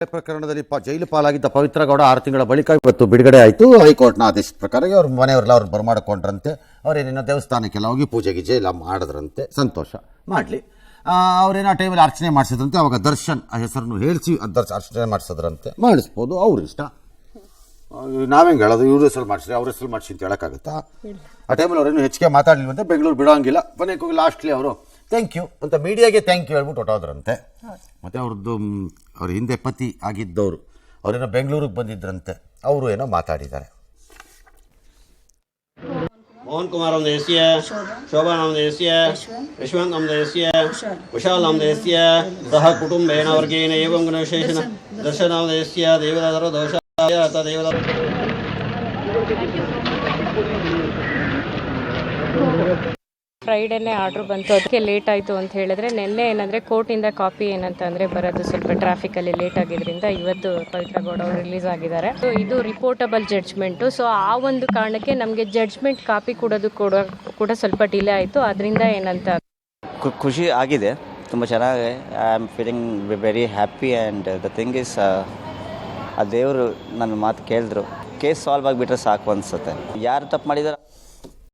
ಪ್ರಕರಣದಲ್ಲಿ ಜೈಲು ಪಾಲಾಗಿದ್ದ ಪವಿತ್ರ ಗೌಡ 6 ತಿಂಗಳ ಬಳಿಕ ಇವತ್ತು ಬಿಡುಗಡೆ ಆಯಿತು. ಹೈಕೋರ್ಟ್ನ ಆದೇಶದ ಪ್ರಕಾರ ಅವ್ರ ಮನೆಯವರೆಲ್ಲ ಅವ್ರು ಬರಮಾಡಿಕೊಂಡ್ರಂತೆ. ಅವರೇನೇನೋ ದೇವಸ್ಥಾನಕ್ಕೆಲ್ಲ ಹೋಗಿ ಪೂಜೆ ಗೀಜೆ ಎಲ್ಲ ಮಾಡಿದ್ರಂತೆ. ಸಂತೋಷ ಮಾಡಲಿ. ಅವರೇನೋ ಆ ಟೈಮಲ್ಲಿ ಅರ್ಚನೆ ಮಾಡಿಸಿದ್ರಂತೆ. ಅವಾಗ ದರ್ಶನ್ ಆ ಹೆಸರನ್ನು ಹೇಳಿಸಿ ಅರ್ಚನೆ ಮಾಡಿಸಿದ್ರಂತೆ. ಮಾಡಿಸ್ಬೋದು, ಅವ್ರ ಇಷ್ಟ. ನಾವೇಂಗೆ ಹೇಳೋದು, ಇವ್ರ ಹೆಸರು ಮಾಡಿಸ್ರಿ ಅವ್ರ ಹೆಸರು ಮಾಡಿಸಿ ಅಂತ ಹೇಳೋಕ್ಕಾಗುತ್ತಾ? ಆ ಟೈಮಲ್ಲಿ ಅವರೇನು ಹೆಚ್ಚಿಗೆ ಮಾತಾಡಲಿಲ್ವಂತೆ. ಬೆಂಗಳೂರು ಬಿಡೋಂಗಿಲ್ಲ. ಕೊನೆಗೆ ಹೋಗಿ ಲಾಸ್ಟ್ಲಿ ಅವರು ಥ್ಯಾಂಕ್ ಯು ಅಂತ ಮೀಡಿಯಾಗೆ ಥ್ಯಾಂಕ್ ಯು ಹೇಳ್ಬಿಟ್ಟು ಹೊಟ್ಟೋದ್ರಂತೆ. ಮತ್ತು ಅವ್ರದ್ದು ಅವ್ರ ಹಿಂದೆ ಪತಿ ಆಗಿದ್ದವರು ಅವರೇನೋ ಬೆಂಗಳೂರಿಗೆ ಬಂದಿದ್ರಂತೆ. ಅವರು ಏನೋ ಮಾತಾಡಿದ್ದಾರೆ. ಮೋಹನ್ ಕುಮಾರ್ ನಾಮಧೇಯಸ್ಯ, ಶೋಭಾ ನಾಮಧೇಯಸ್ಯ, ಯಶವಂತ್ ನಾಮಧೇಯಸ್ಯ, ವಿಶಾಲ್ ನಾಮಧೇಯಸ್ಯ ಸಹ ಕುಟುಂಬೇನ ವರ್ಗೇನ ಏವಂ ಗುಣವಿಶೇಷಣ ದರ್ಶನ ನಾಮಧೇಯಸ್ಯ ದೇವದಾದರ ದೋಷ ದೇವದ ಫ್ರೈಡೇನೇ ಆರ್ಡ್ರ್ ಬಂತು. ಅದಕ್ಕೆ ಲೇಟ್ ಆಯಿತು ಅಂತ ಹೇಳಿದ್ರೆ, ನಿನ್ನೆ ಏನಂದರೆ ಕೋರ್ಟಿಂದ ಕಾಪಿ ಏನಂತಂದರೆ ಬರೋದು ಸ್ವಲ್ಪ ಟ್ರಾಫಿಕಲ್ಲಿ ಲೇಟ್ ಆಗಿದ್ದರಿಂದ ಇವತ್ತು ಪವಿತ್ರ ಗೌಡ ಅವರು ರಿಲೀಸ್ ಆಗಿದ್ದಾರೆ. ಸೊ ಇದು ರಿಪೋರ್ಟಬಲ್ ಜಡ್ಜ್ಮೆಂಟು. ಸೊ ಆ ಒಂದು ಕಾರಣಕ್ಕೆ ನಮಗೆ ಜಡ್ಜ್ಮೆಂಟ್ ಕಾಪಿ ಕೊಡೋದು ಕೂಡ ಸ್ವಲ್ಪ ಡಿಲೇ ಆಯಿತು. ಅದರಿಂದ ಏನಂತ ಖುಷಿ ಆಗಿದೆ, ತುಂಬ ಚೆನ್ನಾಗಿ. I am feeling very happy and the thing is ಆ ದೇವರು ನನ್ನ ಮಾತು ಕೇಳಿದ್ರು. ಕೇಸ್ ಸಾಲ್ವ್ ಆಗಿಬಿಟ್ರೆ ಸಾಕು ಅನಿಸುತ್ತೆ. ಯಾರು ತಪ್ಪು ಮಾಡಿದಾರೆ